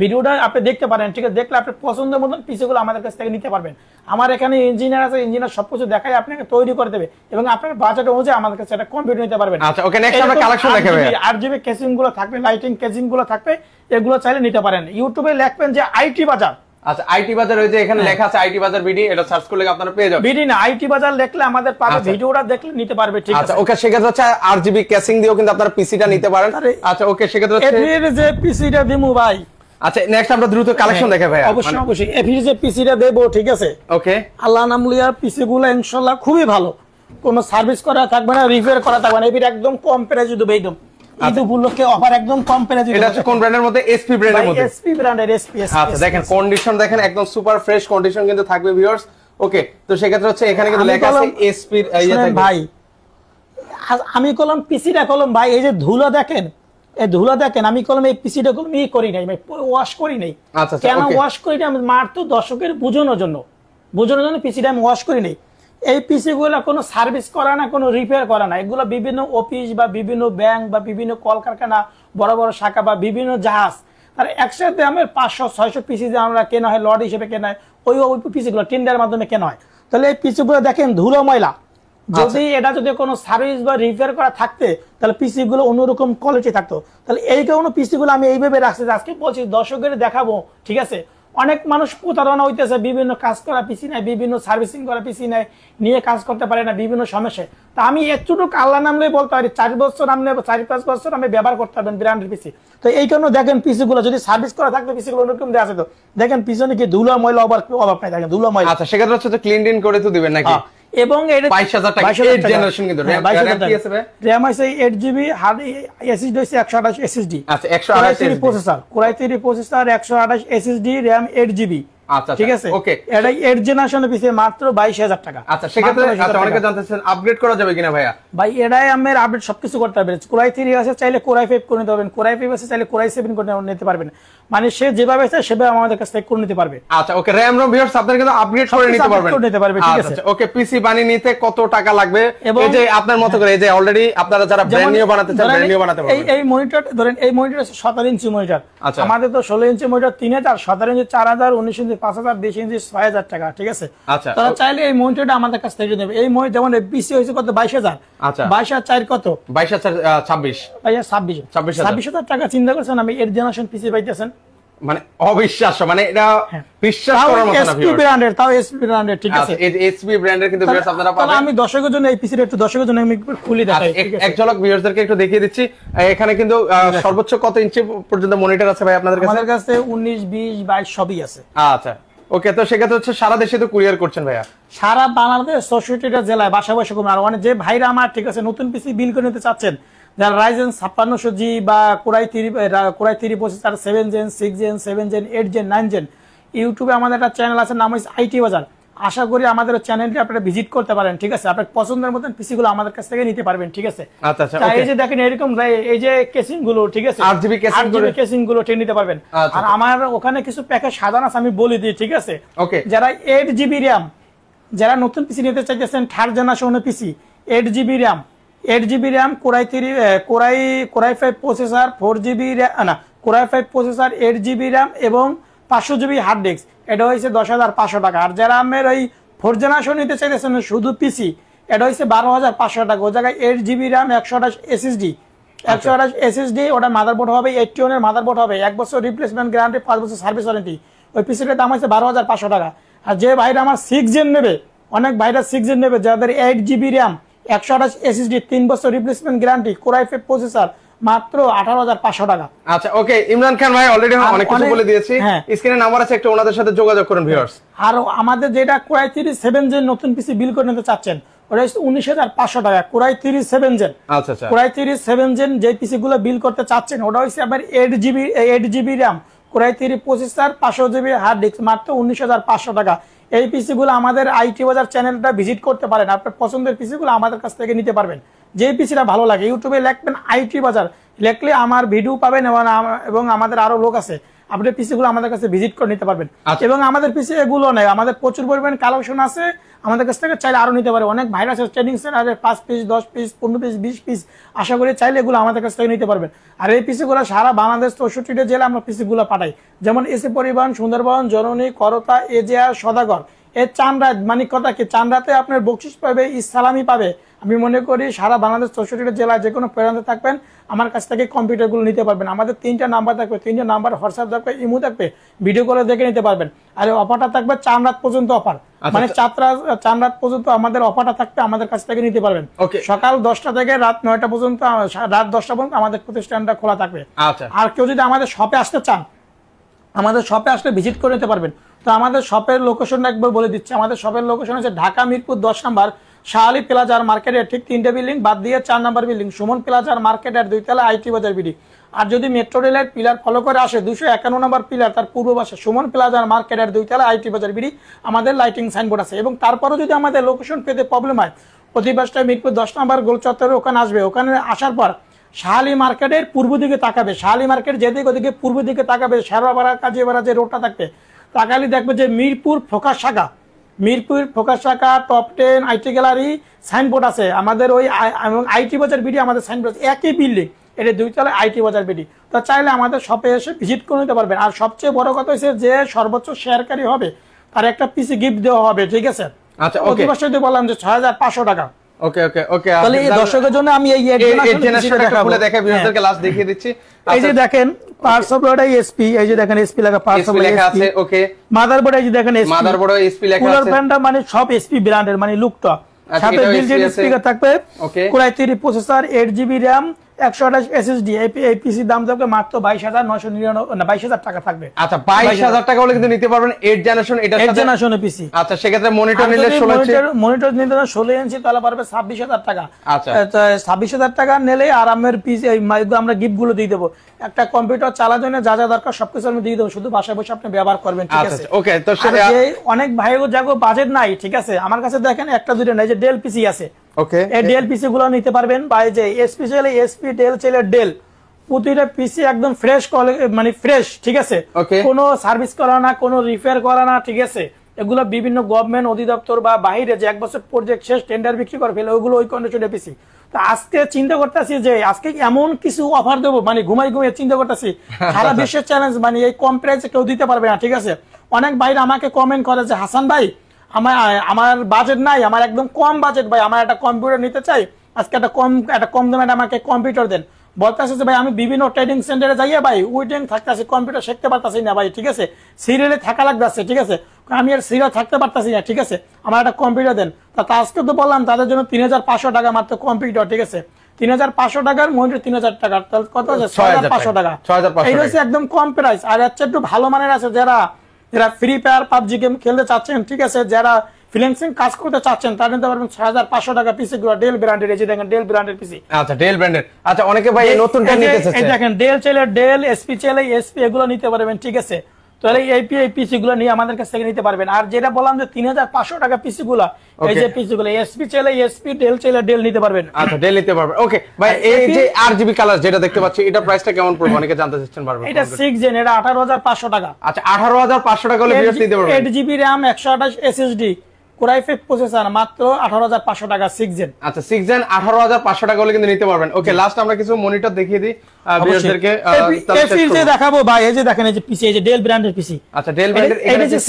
B: ভিডিওটা আপনি দেখতে পারেন, ঠিক আছে, দেখলে আপনি পছন্দের মতন পিসি গুলো আমাদের কাছ থেকে নিতে পারবেন। আমার এখানে ইঞ্জিনিয়ার আছে, ইঞ্জিনিয়ার সবকিছু দেখাই আপনাকে তৈরি করে দেবে, এবং আপনার বাজেট অনুযায়ী আমাদের কাছে একটা কম্পিউটার নিতে পারবেন।
A: আচ্ছা ওকে, নেক্সট আমরা কালেকশন দেখাবো।
B: RGB কেসিং গুলো থাকবে, লাইটিং কেসিং গুলো থাকবে, এগুলো চাইলে নিতে পারেন। ইউটিউবে লিখবেন যে আইটি বাজার।
A: আচ্ছা, আইটি বাজার, ওই যে এখানে লেখা আছে আইটি বাজার বিডি, এটা সার্চ করলে আপনারা পেয়ে যাবেন।
B: বিডি না, আইটি বাজার লিখলে আমাদের পাবে, ভিডিওটা দেখলে নিতে পারবে, ঠিক আছে।
A: আচ্ছা ওকে, সেক্ষেত্রে হচ্ছে আরজিবি কেসিং দিয়েও কিন্তু আপনারা পিসিটা নিতে পারেন। আচ্ছা ওকে, সেক্ষেত্রে হচ্ছে
B: এফির যে পিসিটা দিমু ভাই।
A: আচ্ছা, নেক্সট আমরা দ্রুত কালেকশন দেখাই ভাই।
B: অবশ্যই অবশ্যই এফির যে পিসিটা দেব, ঠিক আছে।
A: ওকে,
B: আল্লাহ নামলিয়ার পিসি গুলো ইনশাআল্লাহ খুবই ভালো, কোনো সার্ভিস করা থাকবে না, রিপেয়ার করা থাকবে না। এফির একদম কম প্রাইসে দেব, একদম ঈদ উপলক্ষে অফার, একদম কম প্রাইসে।
A: এটা হচ্ছে কোন ব্র্যান্ডের মধ্যে? এসপি ব্র্যান্ডের মধ্যে।
B: এসপি ব্র্যান্ডের, এসপি।
A: আচ্ছা দেখেন কন্ডিশন, দেখেন একদম সুপার ফ্রেশ কন্ডিশন কিন্তু থাকবে ভিউয়ার্স। ওকে, তো সেক্ষেত্রে হচ্ছে এখানে কিন্তু লেখা আছে এসপি
B: ভাই। আমি কলম পিসিটা কলম ভাই, এই যে ধুলো দেখেন, এই ধুলো দেখেন, আমি কলম এই পিসিটা কলম করি নাই, ওয়াশ করি নাই। কেন ওয়াশ করি নাই? আমি মাত্র দর্শকের বোঝানোর জন্য পিসিটা আমি ওয়াশ করি নাই। এই পিসি গুলো কোনো সার্ভিস করা না, কোনো রিপেয়ার করা না, এগুলো বিভিন্ন অফিস বা বিভিন্ন ব্যাংক বা বিভিন্ন কলকারখানা, বড় বড় শাখা বা বিভিন্ন জাহাজ, তার একসাথে আমার 500-600 পিসি যে আমরা কেনা হয়, লট হিসেবে কেনা হয়, ওই পিসি গুলো টেন্ডারের মাধ্যমে কেনা হয়। তাহলে এই পিসি গুলো দেখেন ধুলো ময়লা, যদি এটা যদি কোনো সার্ভিস বা রিপেয়ার করা থাকতে, তাহলে পিসি গুলো অন্যরকম কোয়ালিটি থাকতো। তাহলে এই কারণে পিসি গুলো আমি এইভাবে রাখছি, আজকে বলছি দর্শকের দেখাবো, ঠিক আছে। অনেক মানুষ প্রতারণা হইতেছে, বিভিন্ন কাজ করা পিসি নেয়, বিভিন্ন সার্ভিসিং করা পিসি নেয়, নিয়ে কাজ করতে পারে না, বিভিন্ন সমস্যা। তা আমি একটুটুকু আল্লাহ নামলে বলতে পারি, 4 বছর নামলে 4-5 বছর আমি ব্যবহার করতে পারবেন ব্র্যান্ডের পিসি। তো এই কারণে দেখেন পিসি গুলো যদি সার্ভিস করা থাকতো, পিসি গুলো অন্যরকম দেওয়া যেত। দেখেন পিছনে কি ধুলো ময়লা অভাব নাই, দেখেন ধুলো ময়লা।
A: আচ্ছা, সেক্ষেত্রে হচ্ছে ক্লিন টিন করে তো দিবেন নাকি?
B: এবং
A: 22,000 টাকা 8 জেনারেশন কিন্তু RAM কি আছে ভাই?
B: RAM আছে 8GB হার্ড SSD হচ্ছে 128 SSD।
A: আচ্ছা 128
B: processor Core i3 processor 128 SSD RAM 8GB।
A: আচ্ছা
B: ঠিক আছে,
A: ওকে।
B: এটা 8 জেনারেশনের পিছে মাত্র 22,000 টাকা।
A: আচ্ছা সেক্ষেত্রে অনেকে জানতেছেন আপগ্রেড করা যাবে কিনা ভাইয়া?
B: ভাই এটাই আমার আপডেট সবকিছু করতে পারবেন। Core i3 আছে চাইলে Core i5 করে নিতে পারবেন, Core i5 আছে চাইলে Core i7 করে নিতে পারবেন, মানে সে যেভাবে চায় সেভাবে আমাদের কাছ থেকে করে নিতে পারবে।
A: আচ্ছা ওকে, RAM ROM ভিউয়ার্স আপনারা কিন্তু আপগ্রেড করে নিতে পারবেন।
B: ঠিক আছে
A: আচ্ছা ওকে, পিসি বানিয়ে নিতে কত টাকা লাগবে? এই যে আপনার মত করে এই যে অলরেডি আপনারা যারা ব্র্যান্ড নিউ বানাতে চান ব্র্যান্ড নিউ বানাতে পারবেন।
B: এই মনিটর ধরেন, এই মনিটর আছে 17 ইঞ্চি মনিটর, আমাদের তো 16 ইঞ্চি মনিটর 3000, 17 ইঞ্চি 4000, 19 ইঞ্চি 5000, 20 ইঞ্চি 6000 টাকা। ঠিক আছে,
A: আচ্ছা
B: তারা চাইলে এই মনিটরটা আমাদের কাছ থেকে নেবে। এই মনিটর যেমন পিসি হইছে কত 22000,
A: আচ্ছা
B: 22000 কত
A: 22026
B: ভাইয়া 26000 টাকা। চিন্তা করছেন আমি এর জেনারেশন পিসি পাইতেছেন,
A: মানে অবিশ্বাস্য, মানে এটা বিশ্বাস করার মতো না।
B: এসপি ব্র্যান্ডের, তাও এসপি ব্র্যান্ডের। ঠিক আছে,
A: এই এসপি ব্র্যান্ডের কিন্তু ভিউয়ার্স আপনারা পাবেন।
B: আমি দর্শকের জন্য এই পিসিটা একটু দর্শকের জন্য আমি খুলে দেখাই।
A: এক ঝলক ভিউয়ার্সদেরকে একটু দেখিয়ে দিচ্ছি। এখানে কিন্তু সর্বোচ্চ কত ইঞ্চি পর্যন্ত মনিটর আছে ভাই আপনাদের কাছে?
B: আমাদের কাছে 19, 20, 22 সবই আছে।
A: আচ্ছা ওকে, তো সেক্ষেত্রে হচ্ছে সারা দেশে তো কুরিয়ার করছেন ভাইয়া?
B: সারা বাংলাদেশ 64টা জেলায় বাসা বসে কমে। আর মানে যে ভাইরা আমার ঠিক আছে নতুন পিসি বিল করে নিতে চাচ্ছেন, যারা Ryzen 5600G বা Core i3 processor 7 gen, 6 gen, 7 gen, 8 gen, 9 gen, ইউটিউবে আমাদের একটা চ্যানেল আছে, নাম হচ্ছে আইটি বাজার। আশা করি আমাদের চ্যানেলটি আপনারা ভিজিট করতে পারেন। ঠিক আছে, আপনার পছন্দের মতন পিসি গুলো আমাদের কাছ থেকে নিতে পারবেন। ঠিক আছে,
A: আচ্ছা আচ্ছা,
B: এই যে দেখেন এরকম এই যে কেসিং গুলো, ঠিক আছে
A: 8GB
B: কেসিং গুলো ঠিক নিতে পারবেন। আর আমার ওখানে কিছু প্যাকেজ সাজানো আছে, আমি বলে দিই। ঠিক আছে,
A: ওকে,
B: যারা 8GB RAM, যারা নতুন পিসি নিতে চাইতেছেন থার্ড জেনারেশনের পিসি, 8GB RAM, 8GB RAM, Core i5 processor, 4GB না Core i5 processor, 8GB RAM এবং 500GB হার্ড ডিস্ক, এটা হচ্ছে 10,500 টাকা। আর যারা আমার ওই 4 জেনারেশন নিতে চাইতেছেন শুধু পিসি, এটা হচ্ছে 12,500 টাকা। ওই জায়গায় 8GB RAM, 128 SSD, 128 SSD, ওটা মাদারবোর্ড হবে 81 এর মাদারবোর্ড হবে, 1 বছর রিপ্লেসমেন্ট গ্যারান্টি, 5 বছর সার্ভিস ওয়ারেন্টি। ওই পিসিটার দাম হচ্ছে 12,500 টাকা। আর যে ভাইরা আমার 6 জেন নেবে, অনেক ভাইরা 6 জেন নেবে, যাদের 8GB RAM, 128 SSD, 3 বছর replacement guarantee, Core i5 processor, মাত্র 18,500 টাকা।
A: আচ্ছা ওকে, ইমরান খান ভাই অলরেডি অনেক কিছু বলে দিয়েছি, স্ক্রিনে নাম্বার আছে, একটু ওনাদের সাথে যোগাযোগ করুন ভিউয়ার্স।
B: আর আমাদের যেটা Core i3 7 জেন নতুন পিসি বিল করে নিতে চাচ্ছেন, ওটা হচ্ছে 19,500 টাকা। Core i3 7 জেন,
A: আচ্ছা আচ্ছা,
B: Core i3 7 জেন যে পিসি গুলো বিল করতে চাচ্ছেন, ওটা হচ্ছে আবার 8GB RAM, Core i3 processor, 500GB hard disk, মাত্র 19,500 টাকা। এই পিসি গুলো আমাদের আইটি বাজার চ্যানেলটা ভিজিট করতে পারেন, আপনার পছন্দের পিসি গুলো আমাদের কাছ থেকে নিতে পারবেন। যে পিসিটা ভালো লাগে ইউটিউবে লিখবেন আইটি বাজার, লিখলে আমার ভিডিও পাবেন এবং আমাদের আরো লোক আছে, আপনি পিসি গুলো আমাদের কাছে ভিজিট করে নিতে পারবেন। এবং আমাদের পিসি এগুলো নেই, আমাদের প্রচুর পরিমাণ কালেকশন আছে, আমাদের কাছ থেকে চাইলে আরো নিতে পারে। অনেক ভাইরাস ট্রেনিং সেন্টারে 5 পিস, 10 পিস, 15 পিস, 20 পিস, আশা করি চাইলে এগুলো আমাদের কাছ থেকে নিতে পারবেন। আর এই পিসি গুলো সারা বাংলাদেশ 64টা জেলা আমরা পিসি গুলো পাঠাই, যেমন এসি পরিবহন, সুন্দরবন, জননী, করতা, এজেআর, সদাগর। এই চান্দ্রাত মানিকতা কি চান্দ্রাতে আপনার বকশিস পাবে, ইসলামি পাবে। আমি মনে করি সারা বাংলাদেশ 64টা জেলায় যে কোনো প্রান্তে থাকবেন আমার কাছ থেকে কম্পিউটার গুলো নিতে পারবেন। আমাদের 3টা নাম্বার থাকবে, 3টা নাম্বার হোয়াটসঅ্যাপ থাকবে, ইমো থাকবে, ভিডিও করে দেখে নিতে পারবেন। আর এই অফারটা থাকবে চান্দ্রাত পর্যন্ত অফার, মানে চান্দ্রাত পর্যন্ত আমাদের অফারটা থাকবে, আমাদের কাছ থেকে নিতে পারবেন। সকাল 10টা থেকে রাত 9টা পর্যন্ত, রাত 10টা পর্যন্ত আমাদের প্রতিষ্ঠানটা খোলা থাকবে। আর কেউ যদি আমাদের শপে আসতে চান, আমাদের শপে আসলে ভিজিট করে নিতে পারবেন। তো আমাদের শপের লোকেশনটা একবার বলে দিচ্ছি। আমাদের শপের লোকেশন হচ্ছে ঢাকা মিরপুর 10 নম্বর শাহালি প্লাজার মার্কেটের ঠিক 3টে বিল্ডিং বাদ দিয়ে 4 নম্বর বিল্ডিং সুমন প্লাজার মার্কেটের 2 তলা আইটি বাজার বিডি। আর যদি মেট্রো রেলের পিলার ফলো করে আসে 251 নম্বর পিলার, তার পূর্ব পাশে সুমন প্লাজার মার্কেটের 2 তলা আইটি বাজার বিডি আমাদের লাইটিং সাইনবোর্ড আছে। এবং তারপরে যদি আমাদের লোকেশন পেতে প্রবলেম হয়, প্রতিবাসটা মিরপুর 10 নম্বর গোল চত্বরে ওখানে আসবে। ওখানে আসার পর শাহালি মার্কেটের পূর্ব দিকে তাকাবে, শাহালি মার্কেট যেদিকে ওদিকে পূর্ব দিকে তাকাবে, শেরবাড়া কাজীপাড়া যে রোডটা থাকবে, তাকালি দেখবে যে মিরপুর ফোকাস শাখা, মিরপুর ফোকাস শাখা, টপ 10 আইটি গ্যালারি সাইনবোর্ড আছে আমাদের। ওই আইটি বাজার বিডি আমাদের সাইনবোর্ড, একই বিল্ডিং, এটা 2 তলায় আইটি বাজার বিডি। তো চাইলে আমাদের শপে এসে ভিজিট করে নিতে পারবেন। আর সবচেয়ে বড় কথা হচ্ছে যে সর্বোচ্চ শেয়ারকারী হবে তার একটা পিসি গিফট দেওয়া হবে। ঠিক আছে, আচ্ছা ওকে, বললাম যে 6,500 টাকা।
A: ওকে ওকে ওকে,
B: তাহলে এই দর্শকের জন্য আমি এই
A: জেনারেশনটা খুলে দেখাই, ভিউয়ারদেরকে লাস্ট দেখিয়ে দিচ্ছি।
B: এই যে দেখেন পার্টস অফ লোড এসপি, এই যে দেখেন এসপি লেখা, পার্টস অফ লেখা আছে।
A: ওকে,
B: মাদারবোর্ড এই যে দেখেন এসপি,
A: মাদারবোর্ডে এসপি লেখা আছে।
B: কুলার ফ্যানটা মানে সব এসপি ব্র্যান্ডের, মানে লুকটা সাথে বিল্ট ইন স্পিকার থাকবে। Core i3 processor, 8GB RAM, 128 SSD এই পিসির দাম থাকবে মাত্র 22,999 না 22,000 টাকা থাকবে।
A: আচ্ছা 22,000 টাকা হলে কিন্তু নিতে পারবেন 8 জেনারেশন এটার সাথে
B: 8 জেনারেশনের পিসি।
A: আচ্ছা সেক্ষেত্রে মনিটর নিলে 16 ইঞ্চি
B: মনিটর নিলে 16 ইঞ্চি তাহলে পারবে 26,000 টাকা।
A: আচ্ছা
B: 26,000 টাকা নিলে আর আমার পিসি আমরা গিফট গুলো দিয়ে দেবো, একটা কম্পিউটার চালানোর জন্য যা যা দরকার সবকিছু আমি দিয়ে দেবো, শুধু বাসায় বসে আপনি ব্যবহার করবেন, ঠিক আছে?
A: ওকে তো
B: অনেক ভাইও যাগো বাজেট নাই, ঠিক আছে, আমার কাছে দেখেন একটা দুটো নাই, যে ডেল পিসি আছে,
A: ওকে
B: এই ডেল পিসি গুলো নিতে পারবেন, বা এই যে এসপি চাইলে এসপি, ডেল চাইলে ডেল, প্রতিটা পিসি একদম ফ্রেশ মানে ফ্রেশ, ঠিক আছে, কোনো সার্ভিস করা না, কোনো রিপেয়ার করা না, ঠিক আছে। এগুলো বিভিন্ন গভর্নমেন্ট অধিদপ্তর বা বাইরে যে 1 বছর প্রজেক্ট শেষ টেন্ডার বিক্রি করে ফেলে ওইগুলো ওই কন্ডিশনে পিসি। তো আজকে চিন্তা করতেছি যে আজকে এমন কিছু অফার দেবো, মানে ঘুমিয়ে চিন্তা করতেছি, সারা বিশ্বের চ্যালেঞ্জ, মানে এই কম প্রাইসে কেউ দিতে পারবে না, ঠিক আছে। অনেক ভাইরা আমাকে কমেন্ট করে যে হাসান ভাই আমার বাজেট নাই, আমার একদম কম বাজেট ভাই, আমার একটা কম্পিউটার নিতে চাই, আজকে একটা কম দামে আমাকে কম্পিউটার দেন। বলতেছে যে ভাই আমি বিভিন্ন ট্রেনিং সেন্টারে যাইয়া ভাই ওয়েটিং থাকতেছি, কম্পিউটার শিখতে পারতাছি না ভাই, ঠিক আছে, সিরিয়ালে থাকা লাগতেছে, ঠিক আছে, আমি আর সিরিয়াল থাকতে পারতাছি না, ঠিক আছে, আমার একটা কম্পিউটার দেন। তা আজকে তো বললাম তাদের জন্য 3,500 টাকা মাত্র কম্পিউটার, ঠিক আছে, 3,500 টাকার মনিটর 3,000 টাকা, তাহলে কত আছে 6,500 টাকা। এই হচ্ছে একদম কম প্রাইস। আর হচ্ছে একটু ভালো মানের আছে, যারা ফ্রি ফায়ার পাবজি গেম খেলতে চাচ্ছেন, ঠিক আছে, যারা ফ্রিল্যান্সিং কাজ করতে চাচ্ছেন তারা নিতে পারবেন 6,500 টাকা পিসি গুলো, ডেল ব্র্যান্ডের, এই যে দেখেন ডেল ব্র্যান্ডের পিসি।
A: আচ্ছা ডেল ব্র্যান্ডের। আচ্ছা অনেকে ভাই নতুনটা নিতে চাচ্ছে,
B: এই দেখেন ডেল চাইলে ডেল, এসপি চাইলে এসপি, এগুলো নিতে পারবেন, ঠিক আছে। তাহলে এই পিসি গুলো নিয়ে আমাদের কাছ থেকে নিতে পারবেন। আর যেটা বললাম যে 3,500 টাকা পিসি গুলা, এই যে পিসি গুলো এসপি চাইলে এসপি, ডেল চাইলে ডেল নিতে পারবেন।
A: আচ্ছা ডেল নিতে পারবেন। ওকে ভাই এই যে আরজিবি কালার যেটা দেখতে পাচ্ছি এটা প্রাইসটা কেমন পড়বে অনেকে জানতে চাচ্ছেন বারবার।
B: এটা 6 জেন, এটা 18,500 টাকা।
A: আচ্ছা 18,500 টাকা হলে ভিউয়ার্স নিতে পারবেন।
B: 8GB RAM 128 SSD core i 5 processor, মাত্র 18,500 টাকা 6 জেন।
A: আচ্ছা 6 জেন 18,500 টাকা হলে কিন্তু নিতে পারবেন। ওকে লাস্ট আমরা কিছু মনিটর দেখিয়ে দিই ভিউয়ারদেরকে।
B: এই যে দেখাবো ভাই, এই যে দেখেন এই যে পিসি, এই যে ডেল ব্র্যান্ডের পিসি।
A: আচ্ছা ডেল ব্র্যান্ডের,
B: এটা যে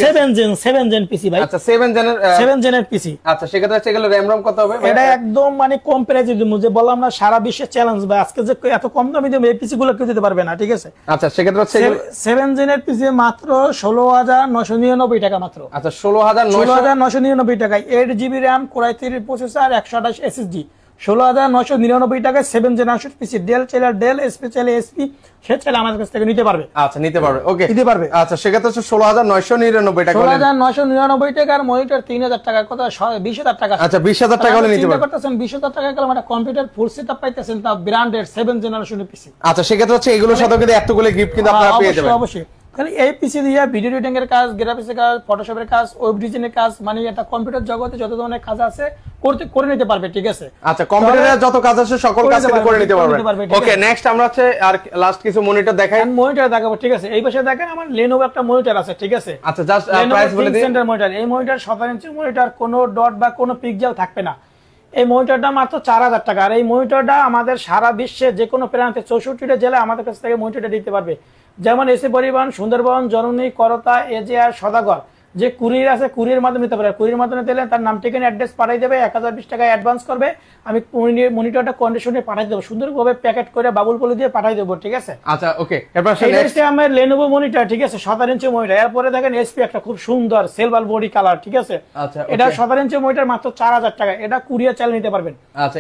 B: 7 জেন পিসি ভাই।
A: আচ্ছা 7 জেনের পিসি। আচ্ছা সেক্ষেত্রে হচ্ছে এগুলো র‍্যাম কত হবে?
B: এটা একদম মানে কম প্রাইসে দিমু, যে বললাম না সারা বিশ্বের চ্যালেঞ্জ ভাই, আজকে যে এত কম দামে দিমু এই পিসি গুলো কেউ দিতে পারবে না, ঠিক আছে।
A: আচ্ছা সেক্ষেত্রে হচ্ছে
B: 7 জেনের পিসি মাত্র 16,999 টাকা মাত্র।
A: আচ্ছা 16,999
B: টাকায় 8GB RAM core i 3 processor 128 SSD 16,999 টাকায় 7 জেনারেশন পিসি। ডেল চাইলে ডেল, এসপি চাইলে এসপি, সে চাইলে আমাদের কাছ থেকে নিতে পারবে।
A: আচ্ছা নিতে পারবে। ওকে
B: নিতে পারবে।
A: আচ্ছা সেক্ষেত্রে হচ্ছে 16,999 টাকা।
B: 16,999 টাকার মনিটর 3,000 টাকা, কত 20,000 টাকা।
A: আচ্ছা 20,000 টাকা হলে নিতে পারবেন।
B: করতেছেন 20,000 টাকা গেলে একটা কম্পিউটার ফুল সেটআপ পাইতেছেন, তা ব্র্যান্ডেড 7 জেনারেশনের পিসি।
A: আচ্ছা সেক্ষেত্রে হচ্ছে এগুলোর সাথে কিন্তু এতগুলো গিফট কিন্তু আপনারা পেয়ে যাবেন।
B: অবশ্যই খালি এই পিসি দিয়ে ভিডিও এডিটিং এর কাজ, গ্রাফিক্সের কাজ, ফটোশপের কাজ, ওয়েব ডিজাইনের কাজ, মানে এটা কম্পিউটার জগতে যত ধরনের কাজ আছে করে নিতে পারবে, ঠিক আছে।
A: আচ্ছা কম্পিউটারে যত কাজ আছে সকল কাজ কিন্তু করে নিতে পারবে। ওকে নেক্সট আমরা হচ্ছে আর লাস্ট কিছু মনিটর দেখাই।
B: মনিটর দেখাবো, ঠিক আছে। এই পাশে দেখেন আমার Lenovo একটা মনিটর আছে, ঠিক আছে।
A: আচ্ছা জাস্ট প্রাইস বলে দিন।
B: সেন্টার মনিটর, এই মনিটর 17 ইঞ্চি মনিটর, কোনো ডট বা কোনো পিক্সেল থাকবে না। এই মনিটরটা মাত্র 4,000 টাকা। আর এই মনিটরটা আমাদের সারা বিশ্বে যে কোনো প্রান্তে 64টা জেলায় আমাদের কাছ থেকে মনিটরটা দিতে পারবে। যেমন এসি পরিবহন, সুন্দরবন, জননী, করতা, এজেআর, সদাগর, যে কুরিয়ার আছে কুরিয়ার মাধ্যমে নিতে পারে। কুরিয়ার মাধ্যমে দিলে তার নাম ঠিকানা অ্যাড্রেস পাঠিয়ে দেবে, 1,020 টাকা অ্যাডভান্স করবে, আমি মনিটরটা কন্ডিশনে পাঠিয়ে দেবো, সুন্দরভাবে প্যাকেট করে বাবুল পলি দিয়ে পাঠিয়ে দেবো, ঠিক আছে।
A: আচ্ছা ওকে এরপর
B: নেক্সট আমার Lenovo মনিটর, ঠিক আছে, 17 ইঞ্চি মনিটর। এরপরে দেখেন এসপি একটা খুব সুন্দর সিলভার বডি কালার, ঠিক আছে।
A: আচ্ছা
B: এটা 17 ইঞ্চি মনিটর মাত্র 4,000 টাকা, এটা কুরিয়ার চালিয়ে নিতে পারবেন।
A: আচ্ছা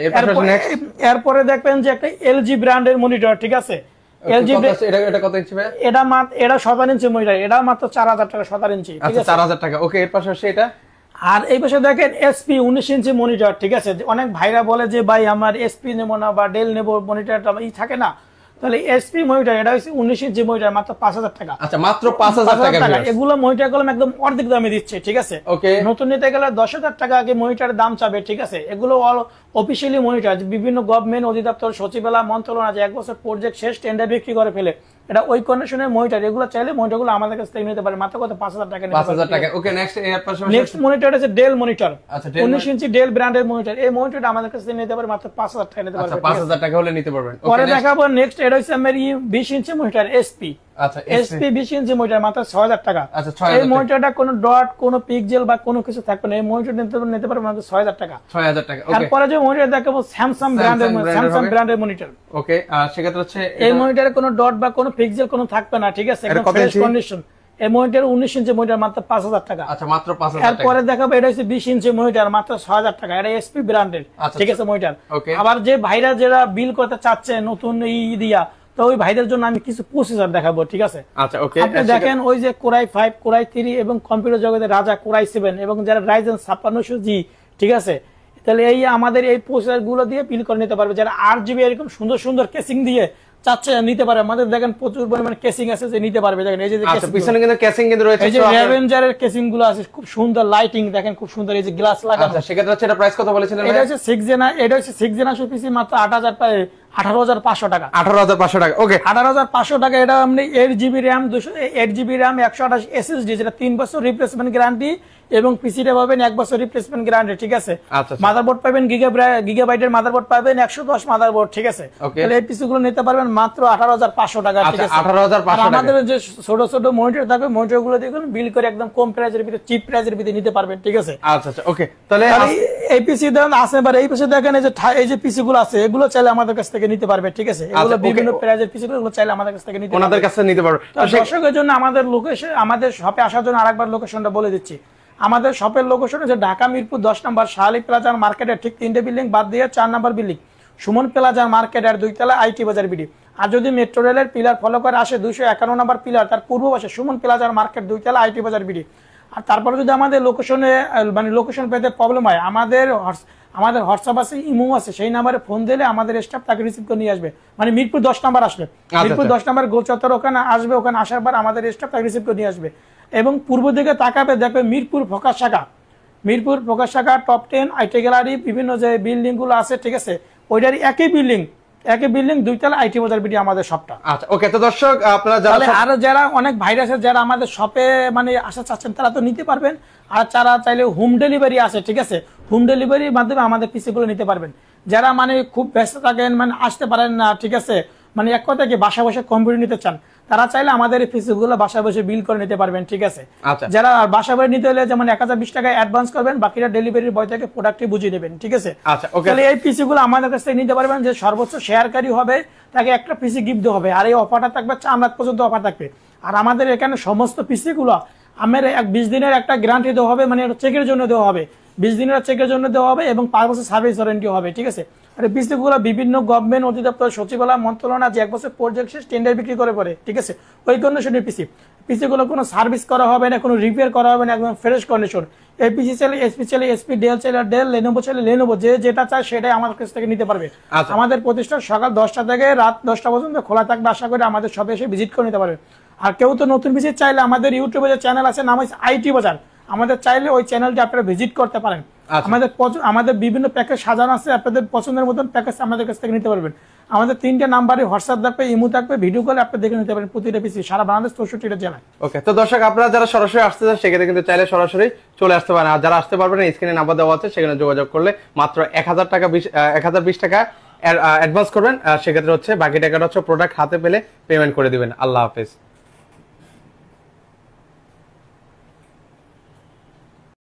B: এরপরে দেখবেন যে একটা এলজি ব্র্যান্ডের মনিটর, ঠিক আছে। এলজি
A: এটা কত ইঞ্চি ভাই?
B: এটা 17 ইঞ্চি মনিটর, এটা মাত্র 4,000 টাকা 17 ইঞ্চি, ঠিক আছে।
A: 4,000 টাকা। ওকে এর পাশে হচ্ছে এটা।
B: আর এই পাশে দেখেন এসপি 19 ইঞ্চি মনিটর, ঠিক আছে। অনেক ভাইরা বলে যে ভাই আমার এসপি নেবো না বা ডেল নেবো, মনিটরটা থাকে না, তাহলে এসপি মনিটর এটা হচ্ছে 19 ইঞ্চি মনিটর, মাত্র 5,000 টাকা।
A: আচ্ছা মাত্র 5,000 টাকা।
B: এগুলো মনিটর গুলো একদম অর্ধেক দামে দিচ্ছে, ঠিক আছে। নতুন নিতে গেলে 10,000 টাকা আগে মনিটরের দাম চাবে, ঠিক আছে। এগুলো অফিসিয়ালি মনিটর, বিভিন্ন গভর্নমেন্ট অধিদপ্তর, সচিবালয়, মন্ত্রণালয়, 1 বছর প্রজেক্ট শেষ টেন্ডার বিক্রি করে ফেলে, এটা ওই কন্ডিশনের মনিটর। এগুলো চাইলে মনিটরগুলো আমাদের কাছ থেকে নিতে পারে, মাত্র কত 5,000 টাকা।
A: 5,000 টাকা। ওকে নেক্সট এর পাশে
B: নেক্সট মনিটর আছে ডেল মনিটর। আচ্ছা 19 ইঞ্চি ডেল ব্র্যান্ডের মনিটর। এই মনিটরটা আমাদের কাছ থেকে নিতে পারে মাত্র 5,000 টাকা নিতে পারবে।
A: আচ্ছা 5,000 টাকা হলে নিতে পারবেন।
B: পরে দেখাবো নেক্সট এটা হচ্ছে আমার 20 ইঞ্চি মনিটর এসপি।
A: আচ্ছা
B: এসপি 20 ইঞ্চি মনিটর মাত্র 6,000 টাকা।
A: আচ্ছা 6,000
B: এই মনিটরটা কোনো ডট, কোনো পিক্সেল বা কোনো কিছু থাকবে না, এই মনিটর নিতে পারবে মাত্র 6,000 টাকা।
A: 6,000 টাকা। ওকে
B: তারপরে যে মনিটর দেখাবো স্যামসাং ব্র্যান্ডের মনিটর।
A: ওকে সেক্ষেত্রে হচ্ছে
B: এই মনিটরে কোনো ডট বা কোনো পিক্সেল কোনো থাকবে না, ঠিক আছে, একদম ফ্রেশ কন্ডিশন। এই মনিটর 19 ইঞ্চি মনিটর মাত্র 5000 টাকা।
A: আচ্ছা মাত্র 5000 টাকা।
B: এরপরে দেখাবো এটা হচ্ছে 20 ইঞ্চি মনিটর মাত্র 6000 টাকা। এটা এসপি ব্র্যান্ডের, ঠিক আছে মনিটর। আবার যে ভাইরা যারা বিল করতে চাচ্ছে নতুন দিয়া, তো ওই ভাইদের জন্য আমি কিছু প্রসেসর দেখাবো, ঠিক আছে।
A: আচ্ছা ওকে,
B: আপনি দেখেন ওই যে কোরাই 5, কোরাই 3 এবং কম্পিউটার জগতের রাজা কোরাই 7 এবং যারা রাইজেন 5600G, ঠিক আছে, তাহলে এই আমাদের এই প্রসেসর গুলো দিয়ে বিল করে নিতে পারবে। যারা 8GB এরকম সুন্দর সুন্দর কেসিং দিয়ে চাচ্ছে নিতে পারে, আমাদের দেখেন প্রচুর পরিমাণে কেসিং আছে যে নিতে পারবে। দেখেন এই যে
A: পিছনে কিন্তু কেসিং কিন্তু রয়েছে,
B: এই যে রেভেঞ্জারের কেসিং গুলো আছে, খুব সুন্দর লাইটিং, দেখেন খুব সুন্দর, এই যে গ্লাস লাগানো।
A: আচ্ছা সেক্ষেত্রে হচ্ছে এটা প্রাইস কত বলেছিলেন?
B: এটা হচ্ছে 6 জেনা, এটা হচ্ছে 6 জেনারেশন পিসি মাত্র 18,500 টাকা।
A: 18,500 টাকা, ওকে
B: 18,500 টাকা। এটা আপনি 8GB RAM 8GB RAM 128 SSD, যেটা 3 বছর রিপ্লেসমেন্ট গ্যারান্টি এবং পিসিটা পাবেন 1 বছর রিপ্লেসমেন্ট গ্যারান্টি, ঠিক আছে। মাদারবোর্ড পাবেন গিগাবাইটের মাদারবোর্ড পাবেন, 110 মাদারবোর্ড, ঠিক আছে। তাহলে এই পিসি গুলো নিতে পারবেন মাত্র 18,500 টাকা, ঠিক আছে।
A: 18,500 টাকা।
B: আমাদের যে ছোট ছোট মনিটর থাকবে, মনিটর গুলো দেখুন বিল করে একদম কম প্রাইসের ভিতরে, চিপ প্রাইসের ভিতরে নিতে পারবেন, ঠিক আছে।
A: আচ্ছা আচ্ছা ওকে, তাহলে
B: এই পিসি দেন আছে, এবার এই পিসি দেখেন এই যে পিসি গুলো আছে, এগুলো চাইলে আমাদের কাছ থেকে নিতে পারবে, ঠিক আছে। এগুলো বিভিন্ন প্রাইসের পিসি গুলো চাইলে আমাদের কাছ থেকে নিতে পারবে,
A: ওনাদের কাছে নিতে পারবে।
B: দর্শকের জন্য আমাদের লোকেশন, আমাদের শপে আসার জন্য আরেকবার লোকেশনটা বলে দিচ্ছি। আমাদের শপের লোকেশন হচ্ছে ঢাকা মিরপুর 10 নম্বর শাহালি প্লাজার মার্কেটের ঠিক 3টে বিল্ডিং বাদ দিয়ে 4 নম্বর বিল্ডিং সুমন প্লাজার মার্কেটের 2 তলা আইটি বাজার বিডি। আর যদি মেট্রো রেলের পিলার ফলো করে আসে 251 নম্বর পিলার, তার পূর্ব পাশে সুমন প্লাজার মার্কেট 2 তলা আইটি বাজার বিডি। আর তারপরে যদি আমাদের লোকেশনে মানে লোকেশন পেতে প্রবলেম হয়, আমাদের হোয়াটসঅ্যাপ আছে, ইমো আছে, সেই নাম্বারে ফোন দিলে আমাদের স্টাফ তাকে রিসিভ করে নিয়ে আসবে। মানে মিরপুর 10 নম্বর আসলে, মিরপুর 10 নম্বর গোল চত্বর ওখানে আসবে, ওখানে আসার পর আমাদের স্টাফ তাকে রিসিভ করে নিয়ে আসবে। এবং পূর্ব দিকে তাকাবে, দেখবে মিরপুর ফোকাস শাখা, মিরপুর ফোকাস শাখা, টপ 10 আইটি গ্যালারি, বিভিন্ন যে বিল্ডিং গুলো আছে, ঠিক আছে, ওইটারই একই বিল্ডিং 2 তলা আইটি বাজার বিডি আমাদের শপটা।
A: আচ্ছা ওকে, তো দর্শক আপনারা
B: যারা অনেক ভাইরাস আছে, যারা আমাদের শপে মানে আসা চাচ্ছেন তারা তো নিতে পারবেন। আর যারা চাইলে হোম ডেলিভারি আছে, ঠিক আছে, হোম ডেলিভারির মাধ্যমে আমাদের পিসি গুলো নিতে পারবেন। যারা মানে খুব ব্যস্ত থাকেন, মানে আসতে পারেন না, ঠিক আছে, মানে এক কথা কি বাসা বসে কম্পিউটার নিতে চান, তারা চাইলে আমাদের এই পিসি গুলো বাসা বসে বিল করে নিতে পারবেন, ঠিক আছে। যারা বাসা বসে নিতে হলে যেমন 1020 টাকা অ্যাডভান্স করবেন, বাকিটা ডেলিভারির বয় থেকে প্রোডাক্টটি বুঝিয়ে নেবেন, ঠিক আছে। তাহলে এই পিসি গুলো আমাদের কাছ থেকে নিতে পারবেন। যে সর্বোচ্চ শেয়ারকারী হবে তাকে একটা পিসি গিফট দেওয়া হবে। আর এই অফারটা থাকবে 4 রাত পর্যন্ত অফার থাকবে। আর আমাদের এখানে সমস্ত পিসি গুলো আমার 20 দিনের একটা গ্যারান্টি দেওয়া হবে, মানে চেকের জন্য দেওয়া হবে, 20 দিনের চেকের জন্য দেওয়া হবে এবং 5 বছর সার্ভিস ওয়ারেন্টি হবে, ঠিক আছে। আর এই পিসি গুলো বিভিন্ন গভর্নমেন্ট অধিদপ্তর, সচিবালয়, মন্ত্রণালয় যে 1 বছর প্রজেক্ট শেষ টেন্ডার বিক্রি করে পড়ে, ঠিক আছে, ওই কন্ডিশনের পিসি গুলো কোনো সার্ভিস করা হবে না, কোনো রিপেয়ার করা হবে না, একদম ফ্রেশ কন্ডিশন। এই পিসি চাইলে এসপি চাইলে এসপি, ডেল চাইলে ডেল, লেনোভো চাইলে লেনোভো, যে যেটা চায় সেটাই আমাদের কাছ থেকে নিতে পারবে। আমাদের প্রতিষ্ঠান সকাল 10টা থেকে রাত 10টা পর্যন্ত খোলা থাকবে, আশা করি আমাদের শপে এসে ভিজিট করে নিতে পারবে। আর কেউ তো নতুন পিসি চাইলে আমাদের ইউটিউবে যে চ্যানেল আছে, নাম হচ্ছে আইটি বাজার, আমাদের চাইলে ওই চ্যানেলটি আপনারা ভিজিট করতে পারেন। আমাদের বিভিন্ন প্যাকেজ সাজানো আছে, আপনাদের পছন্দের মতন প্যাকেজ আমাদের কাছ থেকে নিতে পারবেন। আমাদের 3টে নাম্বারে হোয়াটসঅ্যাপ থাকবে, ইমো থাকবে, ভিডিও কলে আপনি দেখে নিতে পারেন প্রতিটা পিসি সারা বাংলাদেশ 64টা জেলায়।
A: ওকে, তো দর্শক আপনারা যারা সরাসরি আসতে চান সেক্ষেত্রে কিন্তু চাইলে সরাসরি চলে আসতে পারেন। আর যারা আসতে পারবেন স্ক্রিনে নাম্বার দেওয়া আছে, সেখানে যোগাযোগ করলে মাত্র 1020 টাকা অ্যাডভান্স করবেন। সেক্ষেত্রে হচ্ছে বাকি টাকাটা হচ্ছে প্রোডাক্ট হাতে পেলে পেমেন্ট করে দিবেন। আল্লাহ হাফেজ।